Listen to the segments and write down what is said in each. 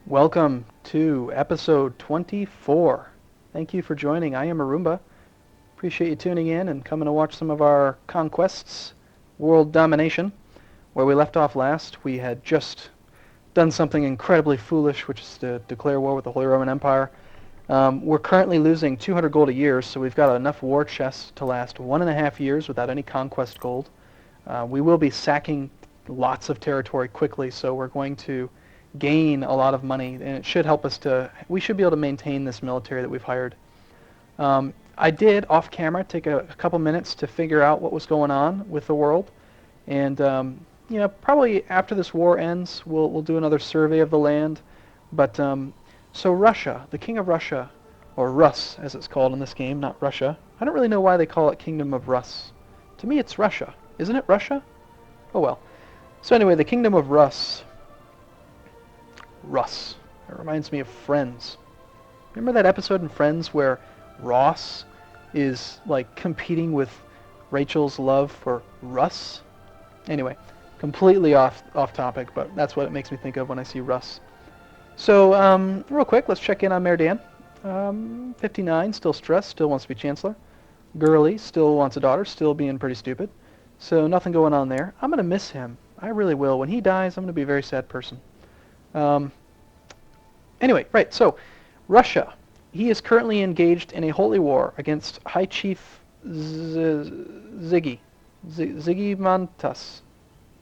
Welcome to episode 24. Thank you for joining. I am Arumba. Appreciate you tuning in and coming to watch some of our conquests, world domination. Where we left off last, we had just done something incredibly foolish, which is to declare war with the Holy Roman Empire. We're currently losing 200 gold a year, so we've got enough war chests to last 1.5 years without any conquest gold. We will be sacking lots of territory quickly, so we're going to gain a lot of money, and it should help us we should be able to maintain this military that we've hired. I did, off camera, take a couple minutes to figure out what was going on with the world, and probably after this war ends, we'll do another survey of the land. But so Russia, the King of Russia, or Rus as it's called in this game, not Russia. I don't really know why they call it Kingdom of Rus. To me, it's Russia. Isn't it Russia? Oh well. So anyway, the Kingdom of Rus. Russ. It reminds me of Friends. Remember that episode in Friends where Ross is like competing with Rachel's love for Russ? Anyway, completely off topic, but that's what it makes me think of when I see Russ. So, real quick, let's check in on Mayor Dan. 59, still stressed, still wants to be Chancellor. Gurley still wants a daughter, still being pretty stupid. So nothing going on there. I'm going to miss him. I really will. When he dies, I'm going to be a very sad person. Anyway, right, so Russia. He is currently engaged in a holy war against High Chief Ziggy. Ziggy Mantas.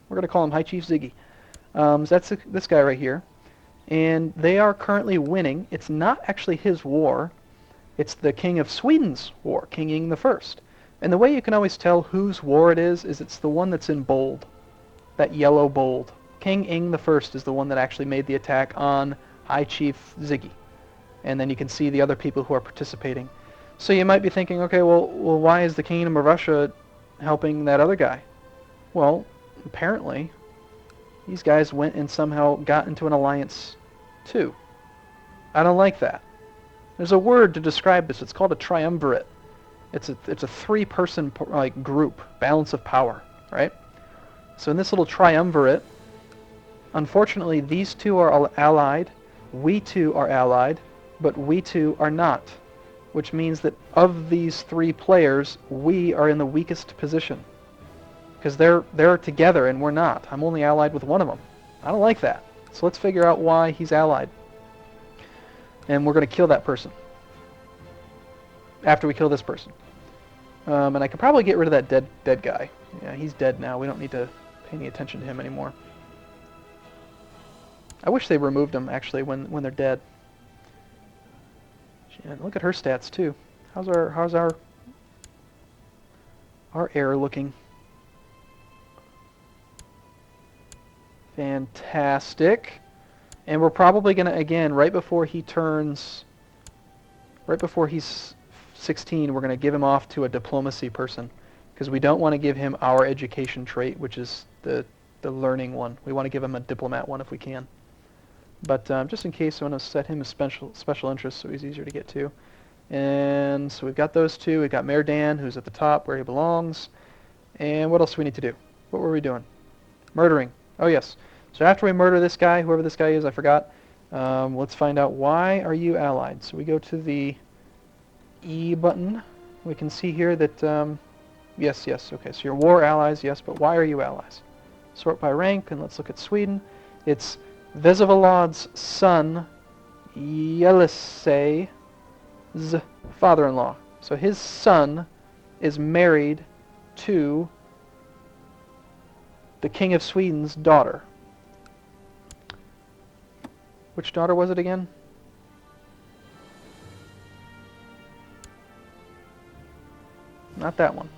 We're going to call him High Chief Ziggy. So that's this guy right here. And they are currently winning. It's not actually his war. It's the King of Sweden's war, King Ing I. And the way you can always tell whose war it is it's the one that's in bold. That yellow bold. King Ing I is the one that actually made the attack on High Chief Ziggy. And then you can see the other people who are participating. So you might be thinking, okay, well, why is the Kingdom of Russia helping that other guy? Well, apparently, these guys went and somehow got into an alliance too. I don't like that. There's a word to describe this. It's called a triumvirate. It's a three-person group, balance of power, right? So in this little triumvirate, unfortunately, these two are allied, we two are allied, but we two are not, which means that of these three players, we are in the weakest position, because they're together and we're not. I'm only allied with one of them. I don't like that. So let's figure out why he's allied. And we're going to kill that person after we kill this person. And I could probably get rid of that dead guy. Yeah, he's dead now. We don't need to pay any attention to him anymore. I wish they removed them, actually, when they're dead. And look at her stats, too. How's our heir looking? Fantastic. And we're probably going to, again, right before he's 16, we're going to give him off to a diplomacy person, because we don't want to give him our education trait, which is the learning one. We want to give him a diplomat one if we can. But just in case, I'm going to set him as special interest so he's easier to get to. And so we've got those two. We've got Mayor Dan, who's at the top where he belongs. And what else do we need to do? What were we doing? Murdering. Oh, yes. So after we murder this guy, whoever this guy is, I forgot, let's find out why are you allied. So we go to the E button. We can see here that, yes, okay, so you're war allies, yes, but why are you allies? Sort by rank, and let's look at Sweden. It's Vesevolad's son, Yelisei's father-in-law. So his son is married to the King of Sweden's daughter. Which daughter was it again? Not that one.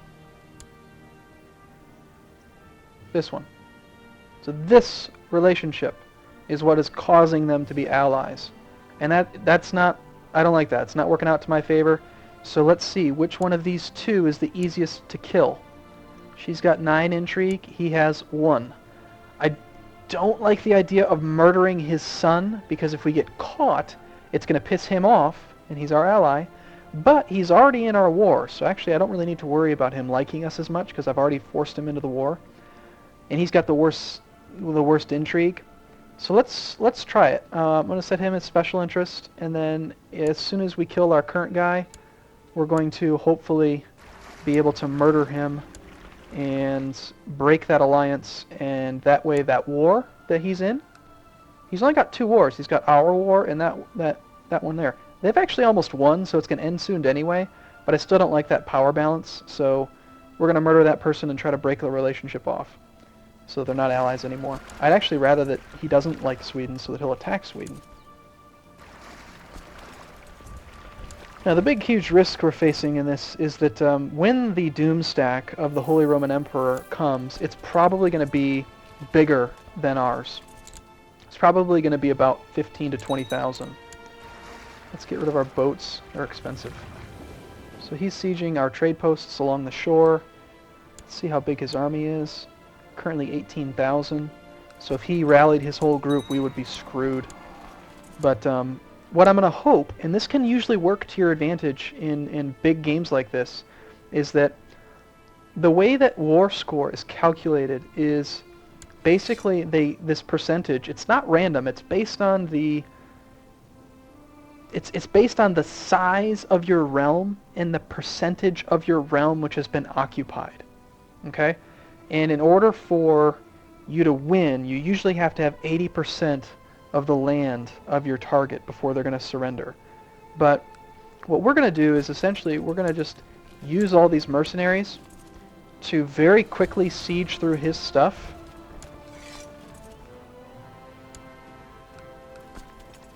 This one. So this relationship is what is causing them to be allies. And that's not, I don't like that. It's not working out to my favor. So let's see, which one of these two is the easiest to kill? She's got 9 intrigue, he has 1. I don't like the idea of murdering his son, because if we get caught, it's going to piss him off, and he's our ally. But he's already in our war, so actually I don't really need to worry about him liking us as much, because I've already forced him into the war. And he's got the worst intrigue. So let's try it. I'm going to set him as special interest, and then as soon as we kill our current guy, we're going to hopefully be able to murder him and break that alliance, and that way that war that he's in, he's only got 2 wars. He's got our war and that one there. They've actually almost won, so it's going to end soon anyway, but I still don't like that power balance, so we're going to murder that person and try to break the relationship off so they're not allies anymore. I'd actually rather that he doesn't like Sweden so that he'll attack Sweden. Now, the big, huge risk we're facing in this is that when the doom stack of the Holy Roman Emperor comes, it's probably going to be bigger than ours. It's probably going to be about 15 to 20,000. Let's get rid of our boats. They're expensive. So he's sieging our trade posts along the shore. Let's see how big his army is. Currently 18,000. So if he rallied his whole group, we would be screwed. But what I'm going to hope, and this can usually work to your advantage in big games like this, is that the way that war score is calculated is basically this percentage. It's not random. It's based on the it's based on the size of your realm and the percentage of your realm which has been occupied. Okay? And in order for you to win, you usually have to have 80% of the land of your target before they're going to surrender. But what we're going to do is essentially we're going to just use all these mercenaries to very quickly siege through his stuff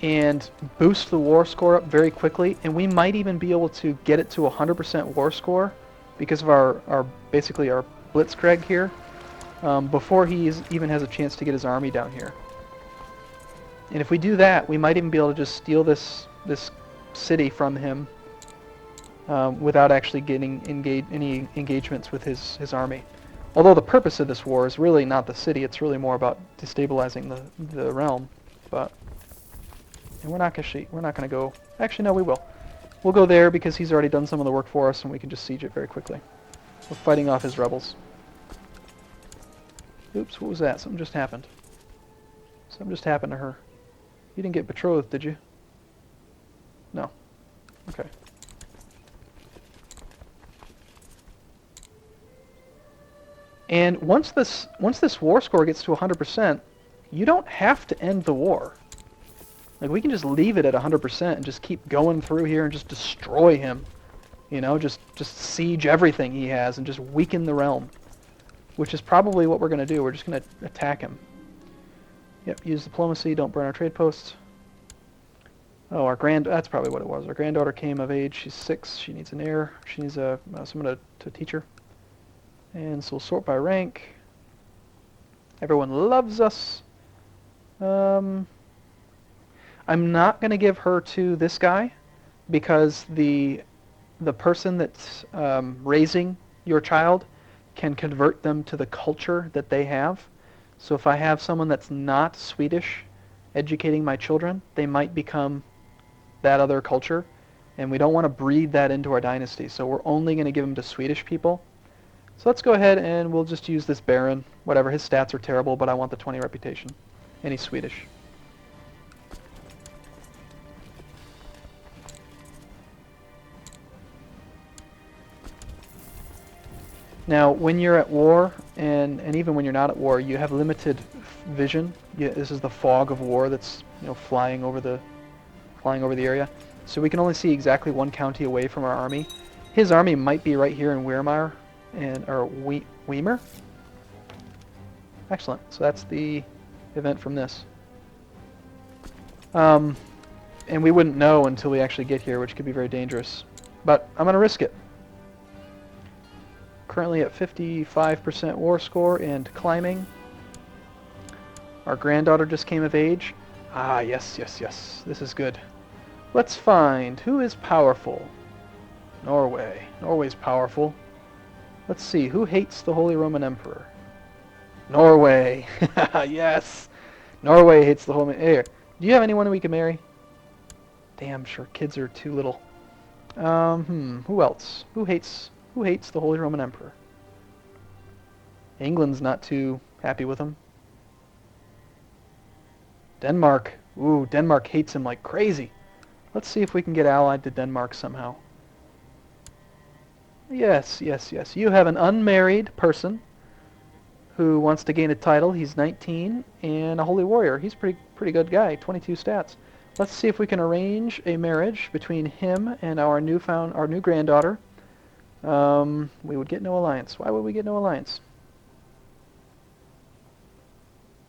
and boost the war score up very quickly, and we might even be able to get it to 100% war score because of our basically our Blitzkrieg here before he even has a chance to get his army down here. And if we do that, we might even be able to just steal this city from him without actually getting any engagements with his army. Although the purpose of this war is really not the city; it's really more about destabilizing the realm. But and we're not gonna go. Actually, no, we will. We'll go there because he's already done some of the work for us, and we can just siege it very quickly. We're fighting off his rebels. Oops, what was that? Something just happened. Something just happened to her. You didn't get betrothed, did you? No. Okay. And once this war score gets to 100%, you don't have to end the war. Like, we can just leave it at 100% and just keep going through here and just destroy him. You know, just siege everything he has and just weaken the realm. Which is probably what we're going to do. We're just going to attack him. Yep, use diplomacy, don't burn our trade posts. Oh, that's probably what it was. Our granddaughter came of age. She's 6. She needs an heir. She needs someone to teach her. And so we'll sort by rank. Everyone loves us. I'm not going to give her to this guy because the person that's raising your child can convert them to the culture that they have. So if I have someone that's not Swedish educating my children, they might become that other culture, and we don't want to breed that into our dynasty, so we're only going to give them to Swedish people. So let's go ahead and we'll just use this Baron. Whatever, his stats are terrible, but I want the 20 reputation. And he's Swedish. Now, when you're at war, and even when you're not at war, you have limited vision. This is the fog of war that's flying over the area. So we can only see exactly one county away from our army. His army might be right here in Weimar, or Weimar. Excellent. So that's the event from this. And we wouldn't know until we actually get here, which could be very dangerous. But I'm going to risk it. Currently at 55% war score and climbing. Our granddaughter just came of age. Ah, yes. This is good. Let's find who is powerful. Norway. Norway's powerful. Let's see, who hates the Holy Roman Emperor? Norway. Yes. Norway hates the Holy... Here, do you have anyone we can marry? Damn sure kids are too little. Who else? Who hates the Holy Roman Emperor? England's not too happy with him. Denmark. Ooh, Denmark hates him like crazy. Let's see if we can get allied to Denmark somehow. Yes, yes, yes. You have an unmarried person who wants to gain a title. He's 19 and a holy warrior. He's pretty good guy. 22 stats. Let's see if we can arrange a marriage between him and our new granddaughter. We would get no alliance. Why would we get no alliance?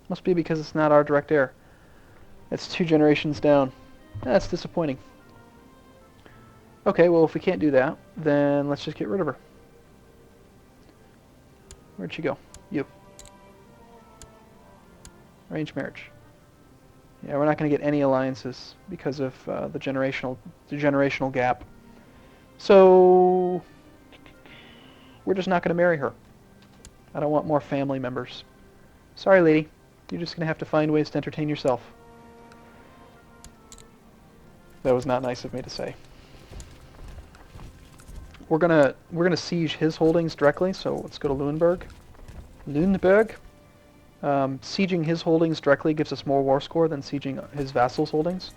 Must be because it's not our direct heir. It's 2 generations down. That's disappointing. Okay, well, if we can't do that, then let's just get rid of her. Where'd she go? You. Arranged marriage. Yeah, we're not going to get any alliances because of the generational gap. So we're just not going to marry her. I don't want more family members. Sorry, lady. You're just going to have to find ways to entertain yourself. That was not nice of me to say. We're gonna siege his holdings directly. So let's go to Lüneburg. Lüneburg. Sieging his holdings directly gives us more war score than sieging his vassals' holdings,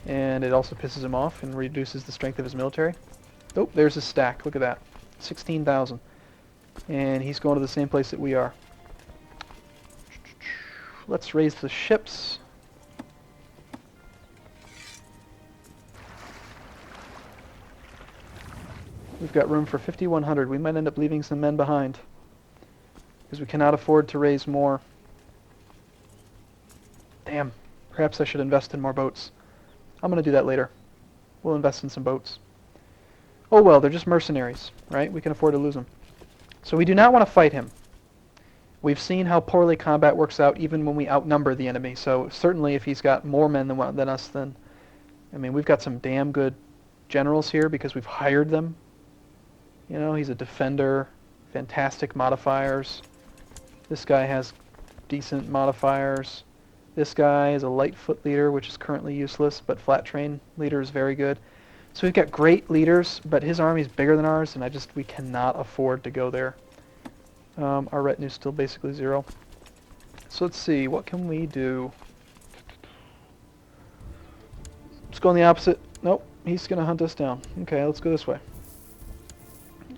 and it also pisses him off and reduces the strength of his military. Oh, there's his stack. Look at that, 16,000, and he's going to the same place that we are. Let's raise the ships. We've got room for 5,100. We might end up leaving some men behind because we cannot afford to raise more. Damn. Perhaps I should invest in more boats. I'm going to do that later. We'll invest in some boats. Oh well, they're just mercenaries, right? We can afford to lose them. So we do not want to fight him. We've seen how poorly combat works out even when we outnumber the enemy. So certainly if he's got more men than us, then... I mean, we've got some damn good generals here because we've hired them. You know, he's a defender, fantastic modifiers. This guy has decent modifiers. This guy is a light foot leader, which is currently useless, but flat train leader is very good. So we've got great leaders, but his army is bigger than ours, and we cannot afford to go there. Our retinue is still basically 0. So let's see, what can we do? Let's go on the opposite. Nope, he's going to hunt us down. Okay, let's go this way.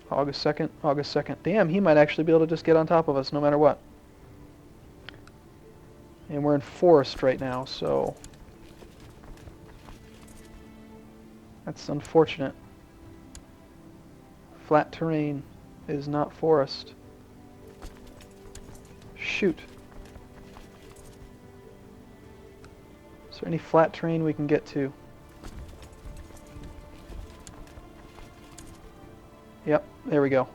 August 2nd, August 2nd. Damn, he might actually be able to just get on top of us no matter what. And we're in forest right now, so... that's unfortunate. Flat terrain is not forest. Shoot. Is there any flat terrain we can get to? Yep, there we go.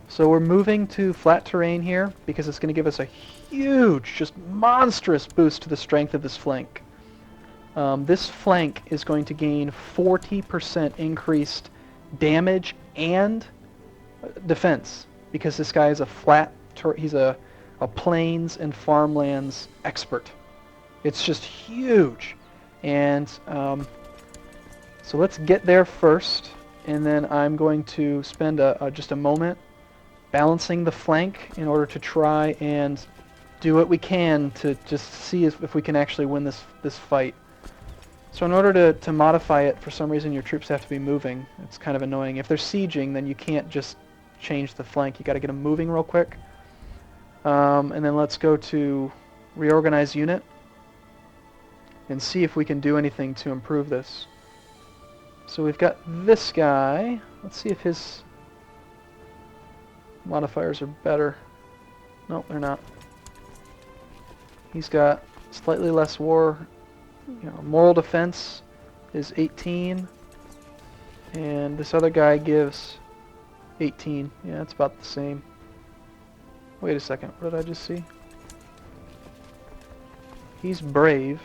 So we're moving to flat terrain here because it's going to give us a huge, just monstrous boost to the strength of this flank. This flank is going to gain 40% increased damage and defense because this guy is he's a plains and farmlands expert. It's just huge. And so let's get there first, and then I'm going to spend just a moment balancing the flank in order to try and do what we can to just see if we can actually win this fight. So in order to modify it, for some reason your troops have to be moving. It's kind of annoying. If they're sieging, then you can't just change the flank. You got to get them moving real quick. And then let's go to reorganize unit and see if we can do anything to improve this. So we've got this guy. Let's see if his modifiers are better. Nope, they're not. He's got slightly less war. Moral defense is 18, and this other guy gives 18. Yeah, it's about the same. Wait a second, what did I just see? He's brave,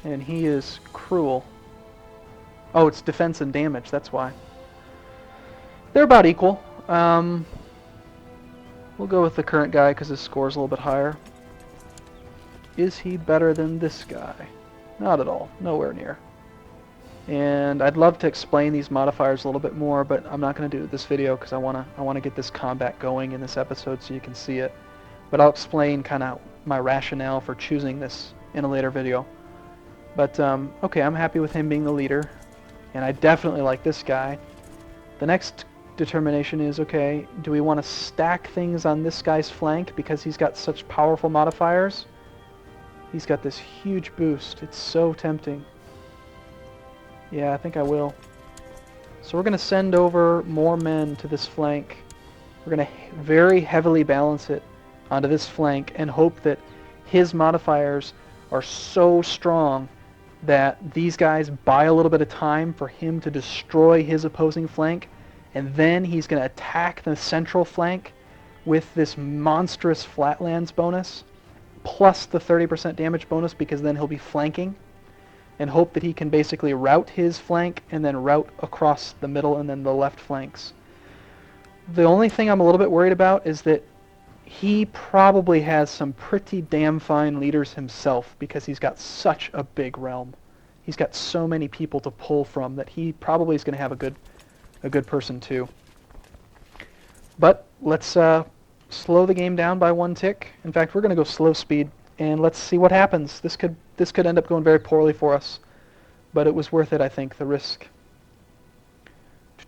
and he is cruel. Oh, it's defense and damage, that's why. They're about equal. We'll go with the current guy because his score's a little bit higher. Is he better than this guy? Not at all. Nowhere near. And I'd love to explain these modifiers a little bit more, but I'm not going to do this video because I want to get this combat going in this episode so you can see it. but I'll explain kind of my rationale for choosing this in a later video. But okay, I'm happy with him being the leader, and I definitely like this guy. The next determination is, okay, do we want to stack things on this guy's flank because he's got such powerful modifiers? He's got this huge boost. It's so tempting. Yeah, I think I will. So we're going to send over more men to this flank. We're going to very heavily balance it onto this flank and hope that his modifiers are so strong that these guys buy a little bit of time for him to destroy his opposing flank, and then he's going to attack the central flank with this monstrous flatlands bonus, plus the 30% damage bonus, because then he'll be flanking, and hope that he can basically rout his flank and then rout across the middle and then the left flanks. The only thing I'm a little bit worried about is that he probably has some pretty damn fine leaders himself, because he's got such a big realm. He's got so many people to pull from that he probably is going to have a good person too. But let's slow the game down by 1 tick. In fact, we're going to go slow speed, and let's see what happens. This could end up going very poorly for us, but it was worth it, I think, the risk. I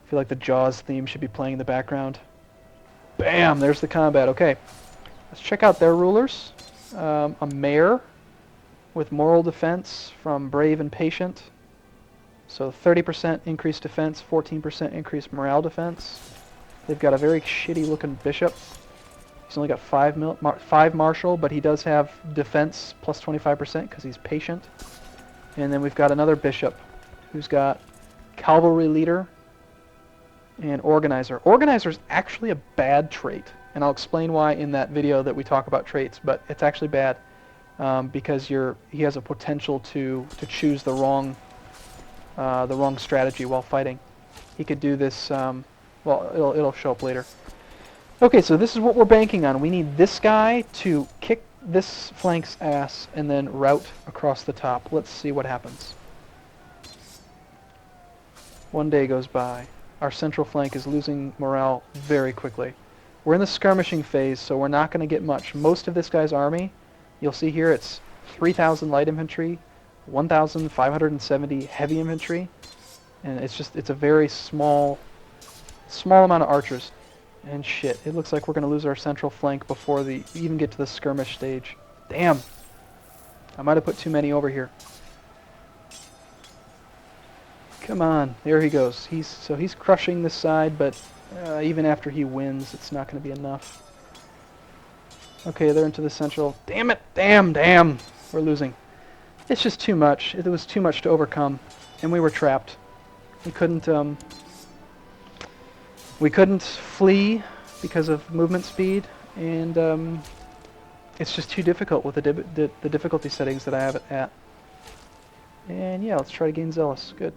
feel like the Jaws theme should be playing in the background. Bam! There's the combat. Okay, let's check out their rulers. A mayor with moral defense from Brave and Patient. So 30% increased defense, 14% increased morale defense. They've got a very shitty looking bishop. He's only got 5 martial, but he does have defense plus 25% because he's patient. And then we've got another bishop who's got cavalry leader and organizer. Organizer is actually a bad trait, and I'll explain why in that video that we talk about traits, but it's actually bad because he has a potential to choose the wrong strategy while fighting. He could do this, well, it'll show up later. Okay, so this is what we're banking on. We need this guy to kick this flank's ass and then rout across the top. Let's see what happens. 1 day goes by. Our central flank is losing morale very quickly. We're in the skirmishing phase, so we're not going to get much. Most of this guy's army, you'll see here, it's 3,000 light infantry, 1,570 heavy infantry, and it's a very small amount of archers. And shit, it looks like we're going to lose our central flank before we even get to the skirmish stage. Damn! I might have put too many over here. Come on, there he goes. He's crushing this side, but even after he wins, it's not going to be enough. Okay, they're into the central. Damn it! Damn! We're losing. It's just too much. It was too much to overcome, and we were trapped. We couldn't flee because of movement speed, and it's just too difficult with the difficulty settings that I have it at. And yeah, let's try to gain Zealous. Good.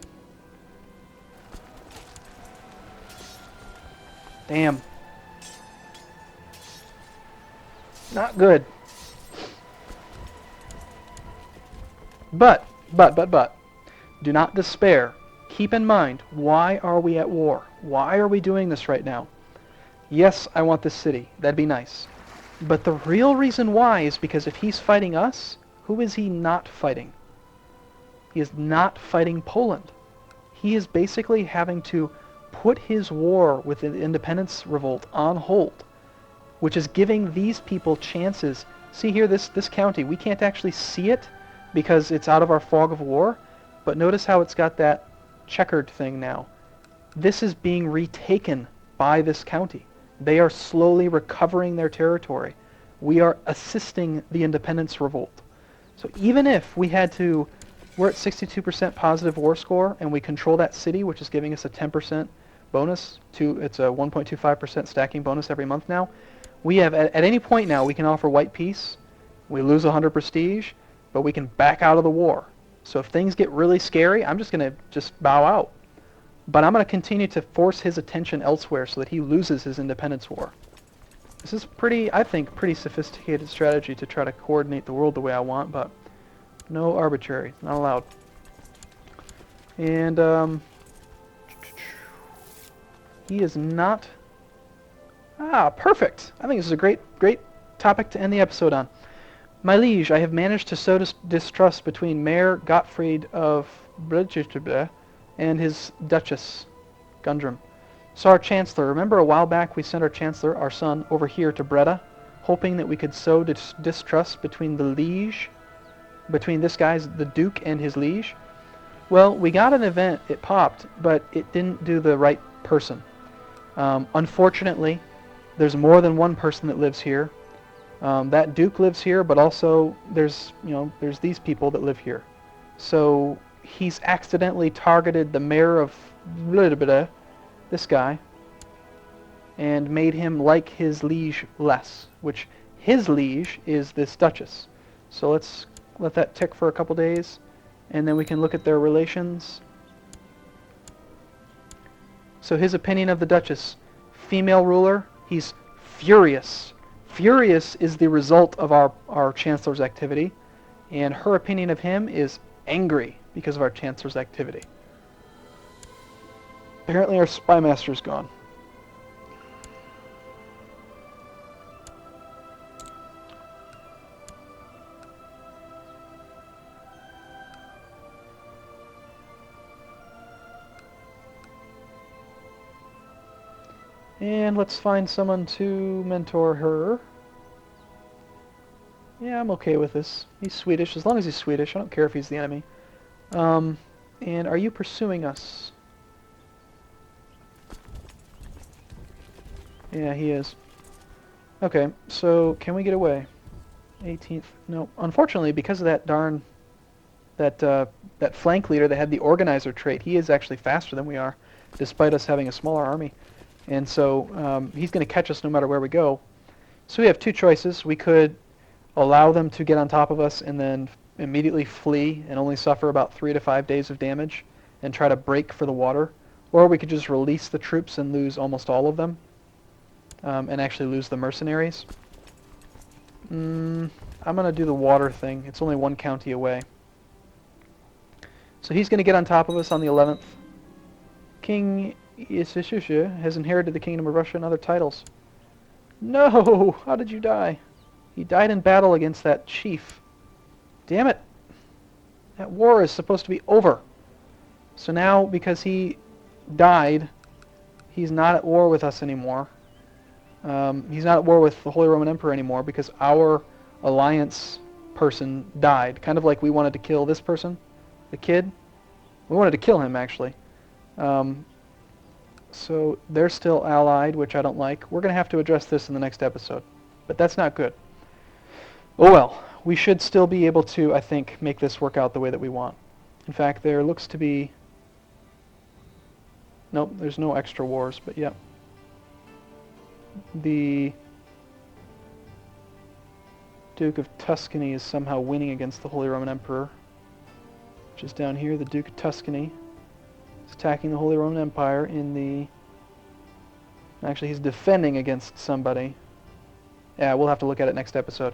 Damn. Not good. But, do not despair. Keep in mind, why are we at war? Why are we doing this right now? Yes, I want this city. That'd be nice. But the real reason why is because if he's fighting us, who is he not fighting? He is not fighting Poland. He is basically having to put his war with the independence revolt on hold, which is giving these people chances. See here, this county, we can't actually see it because it's out of our fog of war, but notice how it's got that checkered thing now. This is being retaken by this county. They are slowly recovering their territory. We are assisting the independence revolt. So even if we're at 62% positive war score and we control that city, which is giving us a 10% bonus, it's a 1.25% stacking bonus every month now. We have, at any point now, we can offer white peace. We lose 100 prestige, but we can back out of the war. So if things get really scary, I'm just going to bow out. But I'm going to continue to force his attention elsewhere so that he loses his independence war. This is I think, pretty sophisticated strategy to try to coordinate the world the way I want, but no arbitrary, not allowed. And he is not Ah, perfect. I think this is a great topic to end the episode on. My liege, I have managed to sow distrust between Mayor Gottfried of Blitzkrieg and his Duchess, Gundrum. So our Chancellor, remember a while back we sent our Chancellor, our son, over here to Breda, hoping that we could sow distrust between the liege, between this guy's, the Duke and his liege? Well, we got an event, it popped, but it didn't do the right person. Unfortunately, there's more than one person that lives here. That Duke lives here, but also there's these people that live here. So he's accidentally targeted the mayor of this guy, and made him like his liege less, which his liege is this Duchess. So let's let that tick for a couple days, and then we can look at their relations. So his opinion of the Duchess, female ruler, he's furious. Furious is the result of our Chancellor's activity, and her opinion of him is angry because of our Chancellor's activity. Apparently our spy master's gone. And let's find someone to mentor her. Yeah, I'm okay with this. He's Swedish. As long as he's Swedish, I don't care if he's the enemy. And are you pursuing us? Yeah, he is. Okay, so can we get away? 18th. No, unfortunately, because of that darn that flank leader that had the organizer trait, he is actually faster than we are, despite us having a smaller army. And so he's going to catch us no matter where we go. So we have two choices. We could allow them to get on top of us and then immediately flee and only suffer about 3 to 5 days of damage and try to break for the water. Or we could just release the troops and lose almost all of them and actually lose the mercenaries. I'm going to do the water thing. It's only one county away. So he's going to get on top of us on the 11th. King Yeshusha has inherited the Kingdom of Russia and other titles. No! How did you die? He died in battle against that chief. Damn it! That war is supposed to be over. So now, because he died, he's not at war with us anymore. He's not at war with the Holy Roman Emperor anymore because our alliance person died. Kind of like we wanted to kill this person, the kid. We wanted to kill him, actually. So they're still allied, which I don't like. We're going to have to address this in the next episode. But that's not good. Oh well. We should still be able to, I think, make this work out the way that we want. In fact, there looks to be... Nope, there's no extra wars, but yeah. The Duke of Tuscany is somehow winning against the Holy Roman Emperor, which is down here. The Duke of Tuscany is attacking the Holy Roman Empire in the... Actually, he's defending against somebody. Yeah, we'll have to look at it next episode.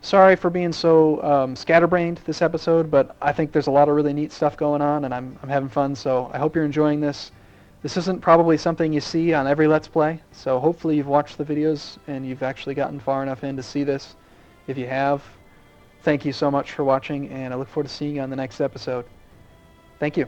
Sorry for being so scatterbrained this episode, but I think there's a lot of really neat stuff going on, and I'm having fun, so I hope you're enjoying this. This isn't probably something you see on every Let's Play, so hopefully you've watched the videos and you've actually gotten far enough in to see this. If you have, thank you so much for watching, and I look forward to seeing you on the next episode. Thank you.